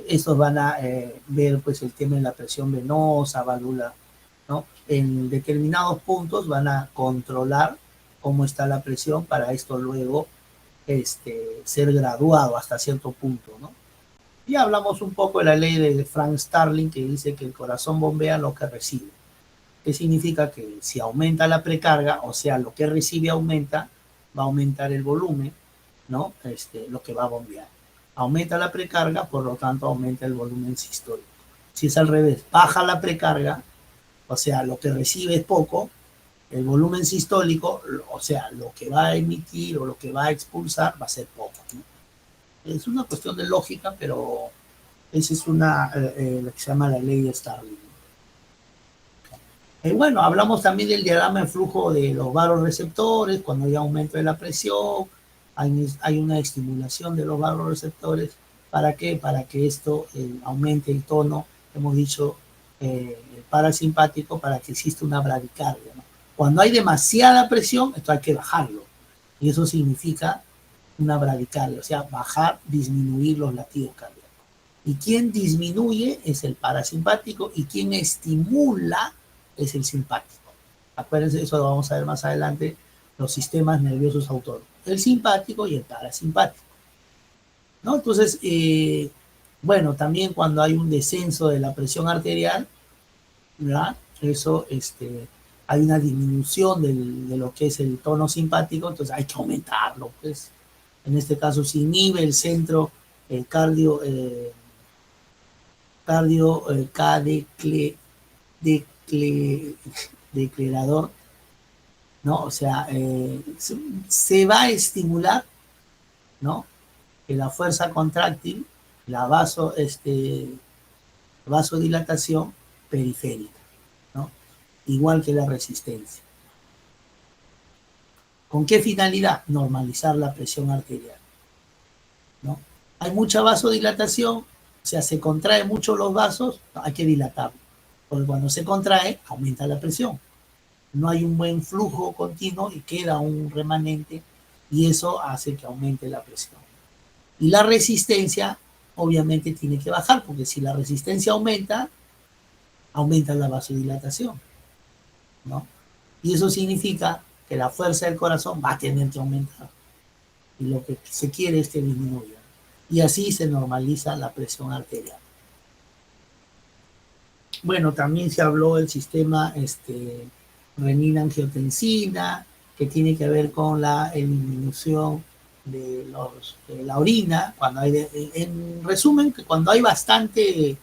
Estos van a ver pues el tema de la presión venosa, válvula, ¿no? En determinados puntos van a controlar cómo está la presión para esto luego ser graduado hasta cierto punto, ¿no? Y hablamos un poco de la ley de Frank Starling, que dice que el corazón bombea lo que recibe. ¿Qué significa? Que si aumenta la precarga, o sea, lo que recibe aumenta, va a aumentar el volumen, ¿no? Lo que va a bombear. Aumenta la precarga, por lo tanto aumenta el volumen sistólico. Si es al revés, baja la precarga, o sea, lo que recibe es poco, el volumen sistólico, o sea, lo que va a emitir o lo que va a expulsar va a ser poco, ¿no? Es una cuestión de lógica, pero esa es lo que se llama la ley de Starling. Bueno, hablamos también del diagrama de flujo de los varoreceptores, cuando hay aumento de la presión, hay una estimulación de los varoreceptores. ¿Para qué? Para que esto aumente el tono, hemos dicho, el parasimpático, para que exista una bradicardia, ¿no? Cuando hay demasiada presión, esto hay que bajarlo. Y eso significa una bradicardia, o sea, bajar, disminuir los latidos cardíacos. Y quien disminuye es el parasimpático y quien estimula es el simpático. Acuérdense, eso lo vamos a ver más adelante, los sistemas nerviosos autónomos. El simpático y el parasimpático, ¿no? Entonces, bueno, también cuando hay un descenso de la presión arterial, ¿verdad? Eso, hay una disminución de lo que es el tono simpático, entonces hay que aumentarlo, pues. En este caso se inhibe el centro declerador, ¿no? O sea, se va a estimular, ¿no? Que la fuerza contráctil, la vasodilatación periférica, ¿no? Igual que la resistencia. ¿Con qué finalidad? Normalizar la presión arterial, ¿no? Hay mucha vasodilatación, o sea, se contrae mucho los vasos, hay que dilatarlo, porque cuando se contrae, aumenta la presión. No hay un buen flujo continuo y queda un remanente y eso hace que aumente la presión. Y la resistencia obviamente tiene que bajar, porque si la resistencia aumenta, aumenta la vasodilatación, ¿no? Y eso significa que la fuerza del corazón va a tener que aumentar. Y lo que se quiere es que disminuya. Y así se normaliza la presión arterial. Bueno, también se habló del sistema renina-angiotensina, que tiene que ver con la disminución de la orina. En resumen, que cuando hay bastante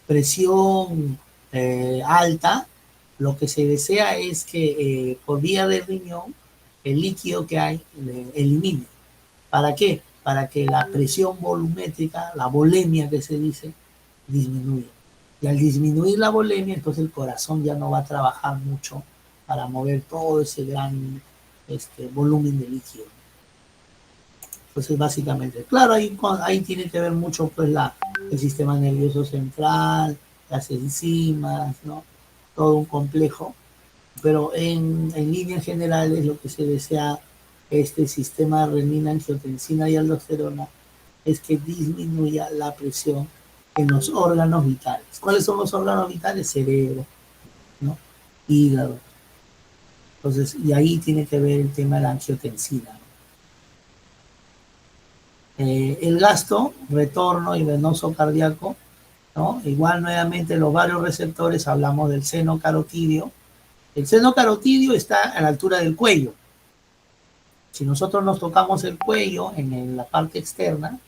presión alta, lo que se desea es que por vía del riñón el líquido que hay elimine. ¿Para qué? Para que la presión volumétrica, la volemia que se dice, disminuya. Y al disminuir la volemia, entonces el corazón ya no va a trabajar mucho para mover todo ese gran volumen de líquido. Entonces, básicamente, claro, ahí tiene que ver mucho pues el sistema nervioso central, las enzimas, ¿no? Todo un complejo. Pero en líneas generales lo que se desea este sistema renina, angiotensina y aldosterona es que disminuya la presión en los órganos vitales. ¿Cuáles son los órganos vitales? Cerebro, ¿no? Hígado. Entonces, y ahí tiene que ver el tema de la angiotensina, ¿no? El gasto, retorno y venoso cardíaco, ¿no? Igual nuevamente los varios receptores, hablamos del seno carotidio. El seno carotidio está a la altura del cuello. Si nosotros nos tocamos el cuello en la parte externa,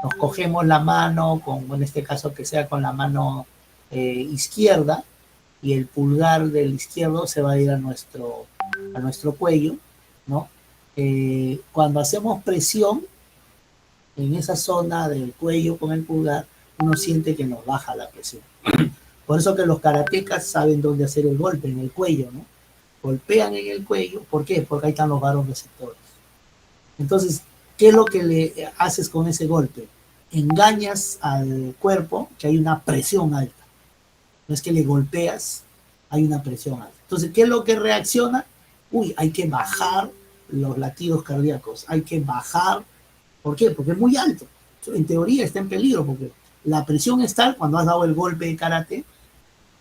nos cogemos la mano, en este caso que sea con la mano izquierda, y el pulgar del izquierdo se va a ir a nuestro cuello, ¿no? Cuando hacemos presión en esa zona del cuello con el pulgar, uno siente que nos baja la presión. Por eso que los karatecas saben dónde hacer el golpe, en el cuello, ¿no? Golpean en el cuello. ¿Por qué? Porque ahí están los varoreceptores. Entonces, ¿qué es lo que le haces con ese golpe? Engañas al cuerpo que hay una presión alta. No es que le golpeas, hay una presión alta. Entonces, ¿qué es lo que reacciona? Uy, hay que bajar los latidos cardíacos, hay que bajar. ¿Por qué? Porque es muy alto. En teoría está en peligro, porque la presión es tal cuando has dado el golpe de karate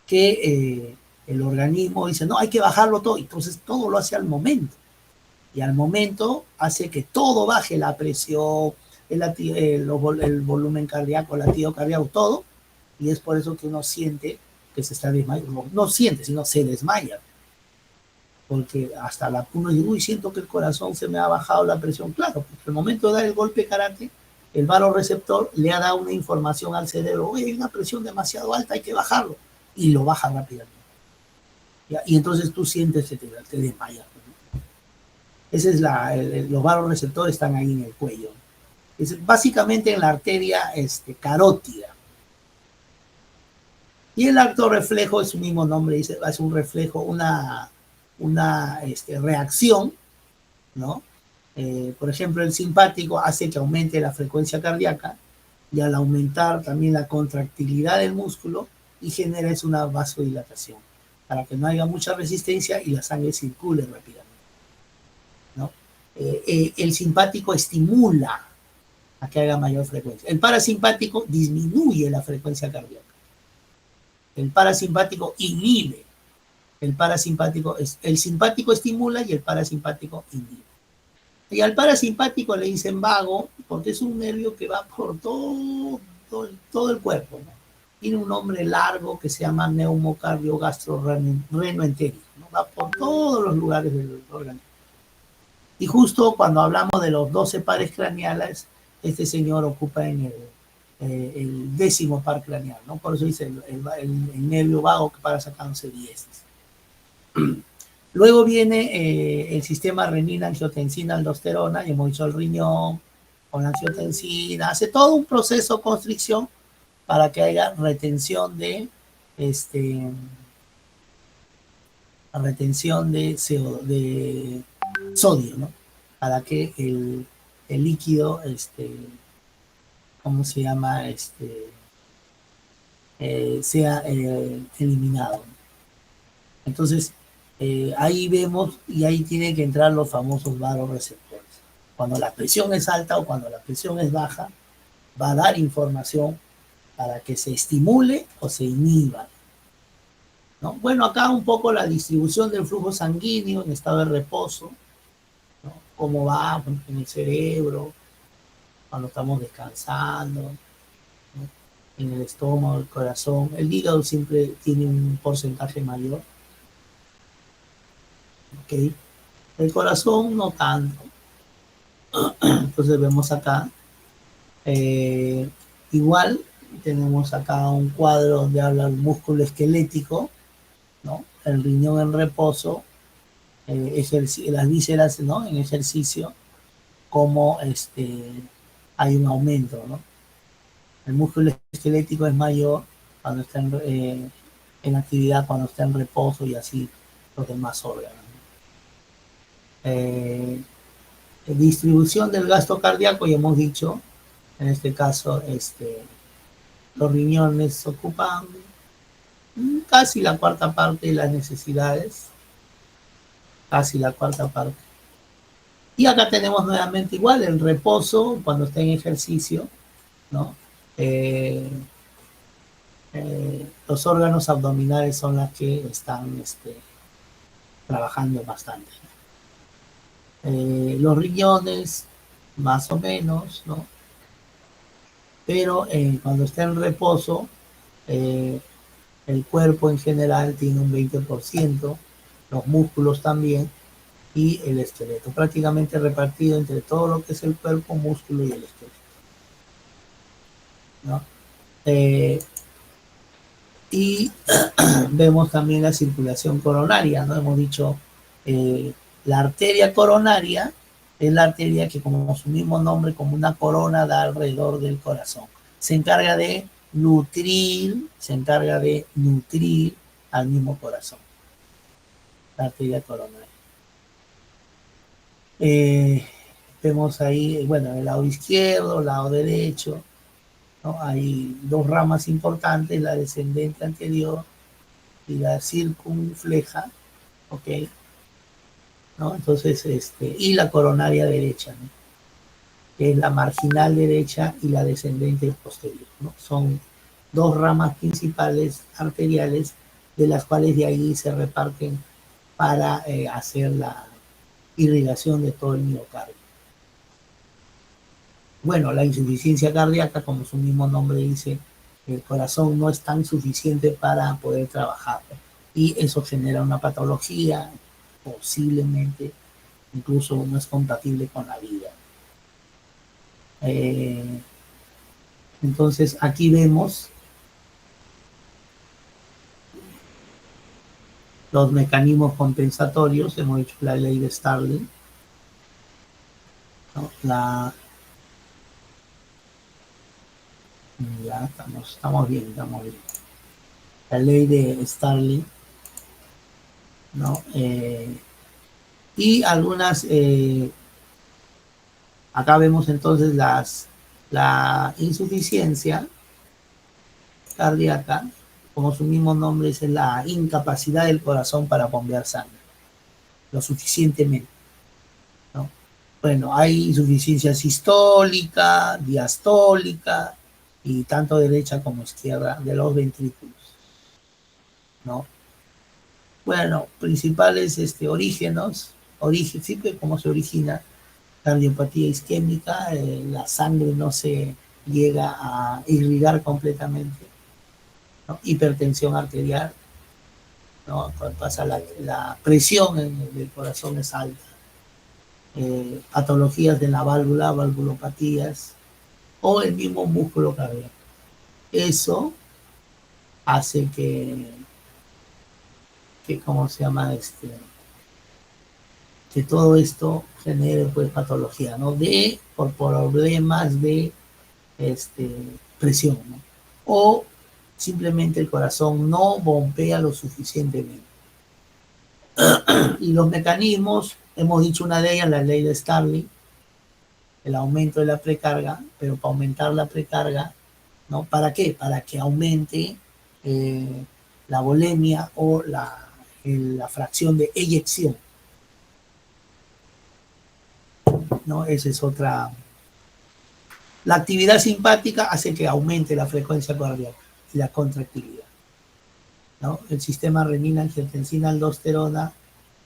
que el organismo dice, no, hay que bajarlo todo, entonces todo lo hace al momento, y al momento hace que todo baje, la presión, el volumen cardíaco, el latido cardíaco, todo, y es por eso que uno siente que se está desmayando, no siente, sino se desmaya, porque hasta la uno dice, uy, siento que el corazón se me ha bajado la presión, claro, porque al momento de dar el golpe de karate, el vasoreceptor le ha dado una información al cerebro, oye, hay una presión demasiado alta, hay que bajarlo, y lo baja rápidamente. ¿Ya? Y entonces tú sientes que te desmayas. ¿No? Esa es los vasoreceptores están ahí en el cuello. Es básicamente en la arteria carótida. Y el acto reflejo, es su mismo nombre, dice, es un reflejo, una reacción, ¿no? Por ejemplo, el simpático hace que aumente la frecuencia cardíaca y al aumentar también la contractilidad del músculo y genera una vasodilatación para que no haya mucha resistencia y la sangre circule rápidamente, ¿no? El simpático estimula a que haga mayor frecuencia. El parasimpático disminuye la frecuencia cardíaca. El parasimpático inhibe. El simpático estimula y el parasimpático inhibe. Y al parasimpático le dicen vago porque es un nervio que va por todo el cuerpo, ¿no? Tiene un nombre largo que se llama neumocardiogastro-reno-entérico, ¿no? Va por todos los lugares del organismo. Y justo cuando hablamos de los 12 pares craneales, este señor ocupa en el 10º par craneal, ¿no? Por eso dice el nervio vago que para sacándose 10. Luego viene el sistema renina, angiotensina, aldosterona, y hemos dicho el riñón con la angiotensina, hace todo un proceso de constricción para que haya retención de sodio, ¿no? Para que el líquido, ¿cómo se llama? Sea eliminado. Entonces, ahí vemos, y ahí tienen que entrar los famosos vasoreceptores. Cuando la presión es alta o cuando la presión es baja, va a dar información para que se estimule o se inhiba, ¿no? Bueno, acá un poco la distribución del flujo sanguíneo en estado de reposo, ¿no? Cómo va en el cerebro, cuando estamos descansando, ¿no? En el estómago, el corazón. El hígado siempre tiene un porcentaje mayor. ¿Okay? El corazón no tanto. Entonces vemos acá. Igual tenemos acá un cuadro donde habla el músculo esquelético, ¿no? El riñón en reposo, las vísceras, ¿no? En ejercicio, como hay un aumento, ¿no? El músculo esquelético es mayor cuando está en actividad, cuando está en reposo, y así los demás órganos. Distribución del gasto cardíaco, ya hemos dicho, en este caso, los riñones ocupan casi la cuarta parte de las necesidades, casi la cuarta parte. Y acá tenemos nuevamente igual el reposo cuando está en ejercicio, ¿no? Los órganos abdominales son las que están trabajando bastante. Los riñones, más o menos, ¿no? Pero cuando está en reposo, el cuerpo en general tiene un 20%, los músculos también, y el esqueleto, prácticamente repartido entre todo lo que es el cuerpo, músculo y el esqueleto, ¿no? Y vemos también la circulación coronaria, ¿no? Hemos dicho, la arteria coronaria es la arteria que, como su mismo nombre, como una corona, da alrededor del corazón. Se encarga de nutrir al mismo corazón, la arteria coronaria. Vemos ahí, bueno, el lado izquierdo, el lado derecho, ¿no? Hay dos ramas importantes, la descendente anterior y la circunfleja, ¿ok? ¿No? Entonces, y la coronaria derecha, ¿no? que es la marginal derecha y la descendente posterior, ¿no? Son dos ramas principales arteriales de las cuales de ahí se reparten para hacer la irrigación de todo el miocardio. Bueno, la insuficiencia cardíaca, como su mismo nombre dice, el corazón no es tan suficiente para poder trabajar y eso genera una patología, posiblemente incluso no es compatible con la vida. Entonces aquí vemos los mecanismos compensatorios, hemos dicho la ley de Starling, ¿no? Ya estamos bien, estamos bien. La ley de Starling, ¿no? Y algunas, acá vemos entonces la insuficiencia cardíaca, como su mismo nombre dice, la incapacidad del corazón para bombear sangre, lo suficientemente, ¿no? Bueno, hay insuficiencia sistólica, diastólica, y tanto derecha como izquierda de los ventrículos, ¿no? Bueno, principales orígenos, siempre cómo se origina cardiopatía isquémica, la sangre no se llega a irrigar completamente, ¿no? Hipertensión arterial, ¿no? Cuando pasa la presión del corazón es alta, patologías de la válvula, valvulopatías o el mismo músculo cardíaco. Eso hace que ¿cómo se llama? Que todo esto genere pues patología, ¿no? Por problemas de presión, ¿no? O simplemente el corazón no bombea lo suficientemente. Y los mecanismos, hemos dicho una de ellas, la ley de Starling, el aumento de la precarga, pero para aumentar la precarga, ¿no? ¿Para qué? Para que aumente la volemia o la fracción de eyección, ¿no? Esa es otra. La actividad simpática hace que aumente la frecuencia cardíaca y la contractilidad, ¿no? El sistema renina, angiotensina, aldosterona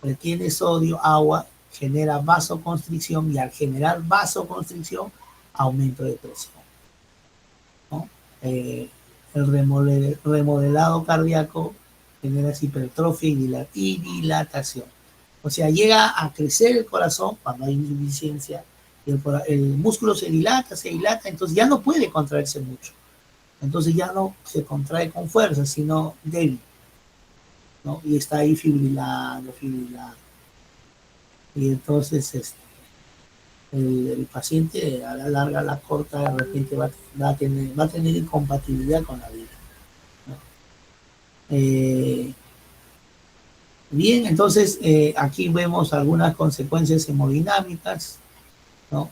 retiene sodio, agua, genera vasoconstricción y al generar vasoconstricción, aumento de presión, ¿no? El remodelado cardíaco genera hipertrofia y dilatación. O sea, llega a crecer el corazón cuando hay insuficiencia, y el músculo se dilata, entonces ya no puede contraerse mucho. Entonces ya no se contrae con fuerza, sino débil, ¿no? Y está ahí fibrilando. Y entonces el paciente a la larga, a la corta, de repente va a tener incompatibilidad con la vida, ¿no? Bien, entonces aquí vemos algunas consecuencias hemodinámicas, ¿no?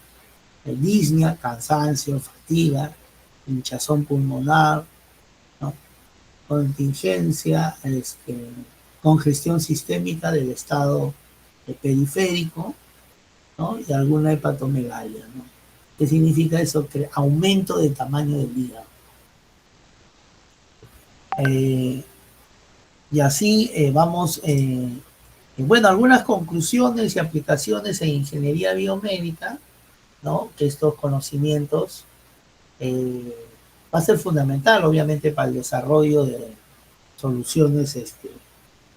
Disnea, cansancio, fatiga, hinchazón pulmonar, ¿no? Contingencia, congestión sistémica del estado periférico, ¿no? Y alguna hepatomegalia, ¿no? ¿Qué significa eso? Que aumento de tamaño del hígado. Y así vamos, bueno, algunas conclusiones y aplicaciones en ingeniería biomédica, ¿no? Que estos conocimientos va a ser fundamental, obviamente, para el desarrollo de soluciones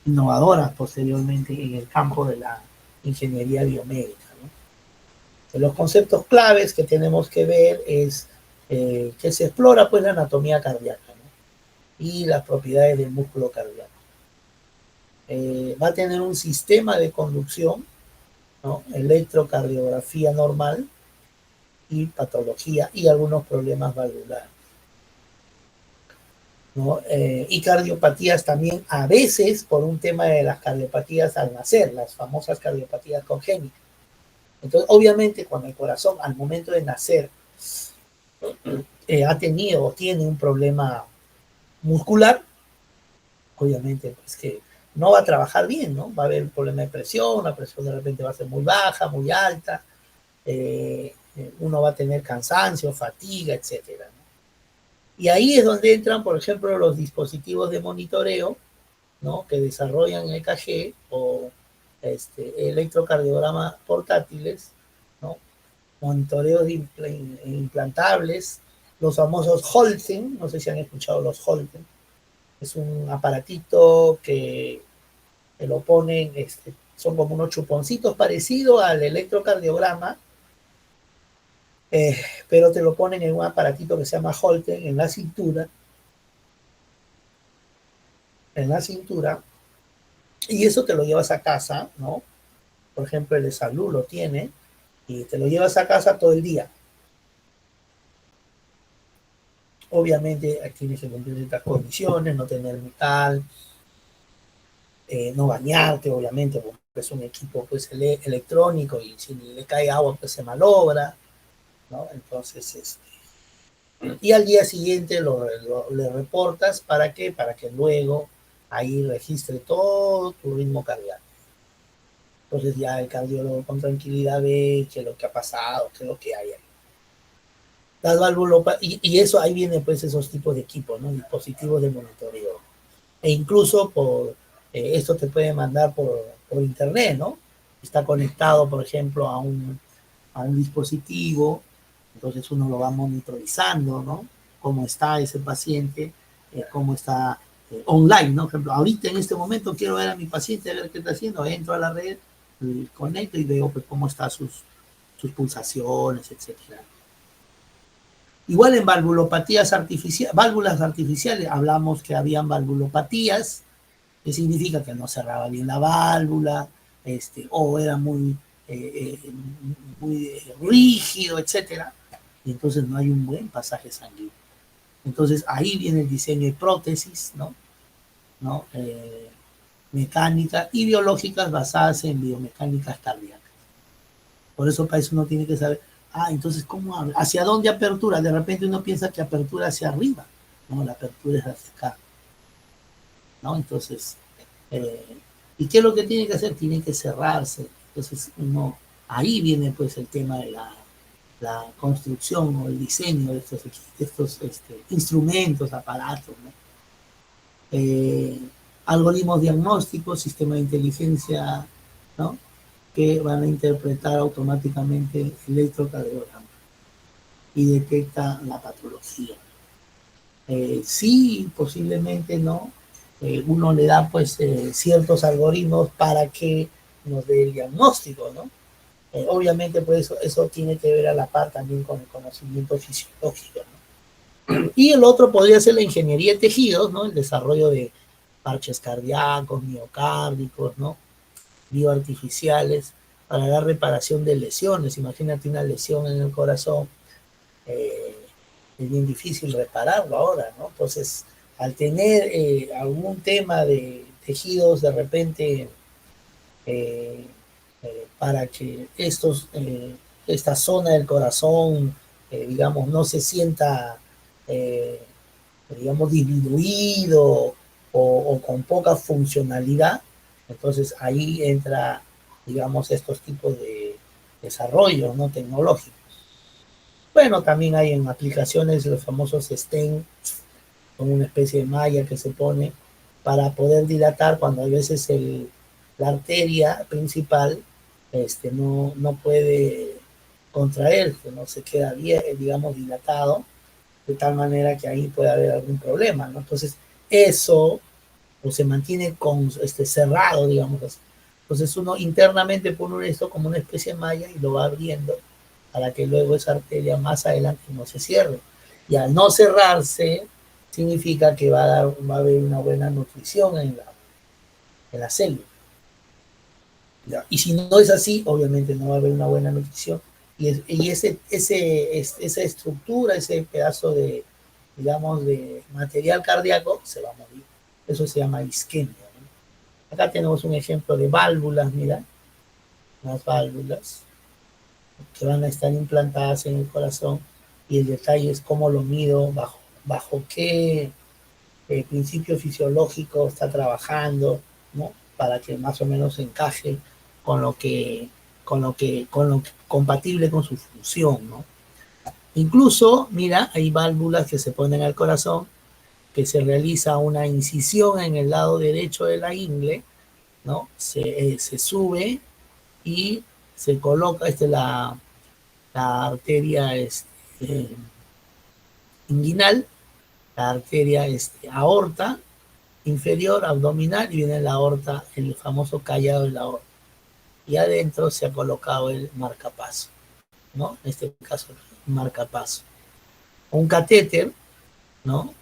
innovadoras posteriormente en el campo de la ingeniería biomédica, ¿no? De los conceptos claves que tenemos que ver es que se explora pues la anatomía cardíaca, ¿no? Y las propiedades del músculo cardíaco. Va a tener un sistema de conducción, ¿no? Electrocardiografía normal y patología y algunos problemas valvulares, ¿no? Y cardiopatías también, a veces por un tema de las cardiopatías al nacer, las famosas cardiopatías congénitas. Entonces, obviamente, cuando el corazón al momento de nacer ha tenido o tiene un problema muscular, obviamente, pues que no va a trabajar bien, ¿no? Va a haber un problema de presión, la presión de repente va a ser muy baja, muy alta, uno va a tener cansancio, fatiga, etcétera, ¿no? Y ahí es donde entran, por ejemplo, los dispositivos de monitoreo, ¿no? Que desarrollan EKG o electrocardiograma portátiles, ¿no? Monitoreos implantables, los famosos Holter, no sé si han escuchado los Holter, es un aparatito que lo ponen, son como unos chuponcitos parecidos al electrocardiograma, eh, pero te lo ponen en un aparatito que se llama Holter en la cintura, y eso te lo llevas a casa, ¿no? Por ejemplo, el de salud lo tiene, y te lo llevas a casa todo el día. Obviamente tienes que cumplir ciertas condiciones, no tener metal, no bañarte, obviamente, porque es un equipo pues, electrónico y si le cae agua pues se malogra, ¿no? Entonces, y al día siguiente le reportas, ¿para qué? Para que luego ahí registre todo tu ritmo cardíaco. Entonces ya el cardiólogo con tranquilidad ve qué es lo que ha pasado, qué es lo que hay ahí. Las válvulas, y eso ahí viene pues esos tipos de equipos, ¿no? Dispositivos de monitoreo. E incluso esto te puede mandar por internet, ¿no? Está conectado, por ejemplo, a un dispositivo, entonces uno lo va monitorizando, ¿no? Cómo está ese paciente, cómo está online, ¿no? Por ejemplo, ahorita en este momento quiero ver a mi paciente, a ver qué está haciendo, entro a la red, conecto y veo pues, cómo están sus pulsaciones, etcétera. Igual en valvulopatías artificiales, válvulas artificiales, hablamos que habían valvulopatías, que significa que no cerraba bien la válvula, o era muy rígido, etcétera, y entonces no hay un buen pasaje sanguíneo. Entonces ahí viene el diseño de prótesis, ¿no? ¿No? Mecánicas y biológicas basadas en biomecánicas cardíacas. Por eso para eso uno tiene que saber, entonces, ¿cómo habla? ¿Hacia dónde apertura? De repente uno piensa que apertura hacia arriba, no, la apertura es hacia acá, ¿no? Entonces, eh, ¿y qué es lo que tiene que hacer? Tiene que cerrarse. Entonces, ahí viene pues el tema de la construcción o el diseño de estos instrumentos, aparatos, ¿no? Eh, Algoritmos diagnósticos, sistema de inteligencia, ¿no? Que van a interpretar automáticamente el electrocardiograma y detecta la patología. Sí, posiblemente no. Uno le da pues ciertos algoritmos para que nos dé el diagnóstico, ¿no? Obviamente pues eso tiene que ver a la par también con el conocimiento fisiológico, ¿no? Y el otro podría ser la ingeniería de tejidos, ¿no? El desarrollo de parches cardíacos, miocárdicos, ¿no? Bioartificiales para la reparación de lesiones. Imagínate una lesión en el corazón, eh, es bien difícil repararlo ahora, ¿no? Entonces, al tener algún tema de tejidos de repente eh, para que esta zona del corazón, digamos, no se sienta, eh, digamos, disminuido o con poca funcionalidad, entonces ahí entra, digamos, estos tipos de desarrollos, ¿no? Tecnológicos. Bueno, también hay en aplicaciones los famosos stent, con una especie de malla que se pone para poder dilatar cuando a veces la arteria principal no puede contraerse, no se queda bien, digamos, dilatado, de tal manera que ahí puede haber algún problema, ¿no? Entonces, eso o se mantiene cerrado, digamos así. Entonces uno internamente pone esto como una especie de malla y lo va abriendo para que luego esa arteria más adelante no se cierre. Y al no cerrarse, significa que va a haber una buena nutrición en la célula. ¿Ya? Y si no es así, obviamente no va a haber una buena nutrición. Y esa estructura, ese pedazo de, digamos, de material cardíaco se va a morir. Eso se llama isquemia, ¿no? Acá tenemos un ejemplo de válvulas, mira, las válvulas que van a estar implantadas en el corazón y el detalle es cómo lo mido, bajo qué principio fisiológico está trabajando, ¿no? Para que más o menos encaje con lo que compatible con su función, ¿no? Incluso, mira, hay válvulas que se ponen al corazón, que se realiza una incisión en el lado derecho de la ingle, ¿no? Se sube y se coloca, esta es la arteria inguinal, la arteria aorta inferior, abdominal, y viene la aorta, el famoso callado de la aorta. Y adentro se ha colocado el marcapaso, ¿no? En este caso, marcapaso. Un catéter, ¿no?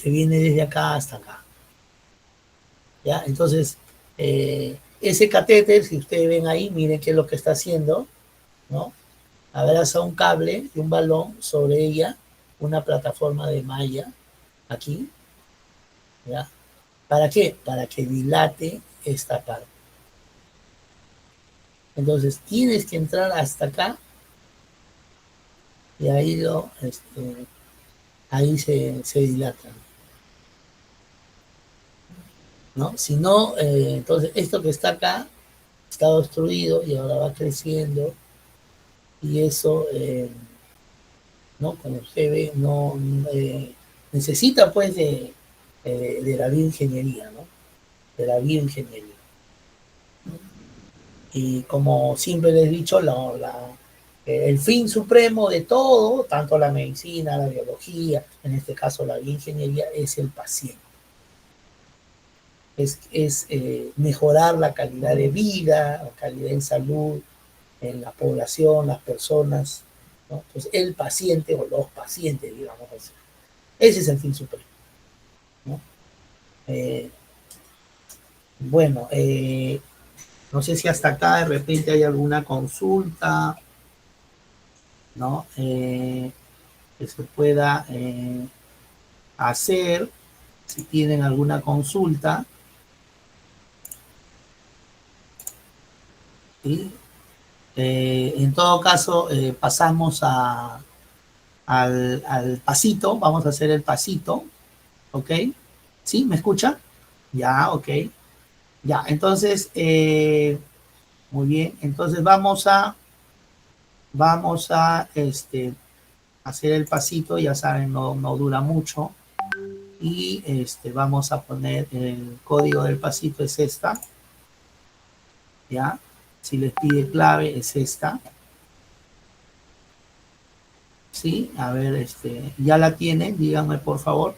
Que viene desde acá hasta acá. ¿Ya? Entonces, ese catéter, si ustedes ven ahí, miren qué es lo que está haciendo, ¿no? Abraza un cable y un balón sobre ella, una plataforma de malla, aquí, ¿ya? ¿Para qué? Para que dilate esta parte. Entonces, tienes que entrar hasta acá y ahí se dilata, ¿no? Si no, entonces esto que está acá está obstruido y ahora va creciendo y eso, ¿no? Como usted ve, no necesita pues de la bioingeniería, ¿no? De la bioingeniería. Y como siempre les he dicho, el fin supremo de todo, tanto la medicina, la biología, en este caso la bioingeniería, es el paciente. Es mejorar la calidad de vida, la calidad en salud en la población, las personas, ¿no? Entonces, el paciente o los pacientes, digamos así. Ese es el fin supremo, ¿no? Eh, bueno, no sé si hasta acá de repente hay alguna consulta, ¿no? Que se pueda hacer, si tienen alguna consulta, ¿sí? En todo caso, pasamos al pasito, vamos a hacer el pasito, ¿ok? ¿Sí? ¿Me escucha? Ya, ok. Ya, entonces, muy bien, entonces vamos a hacer el pasito, ya saben, no dura mucho, y vamos a poner el código del pasito, es esta, ya, si les pide clave es esta, sí, a ver, ya la tienen, díganme por favor.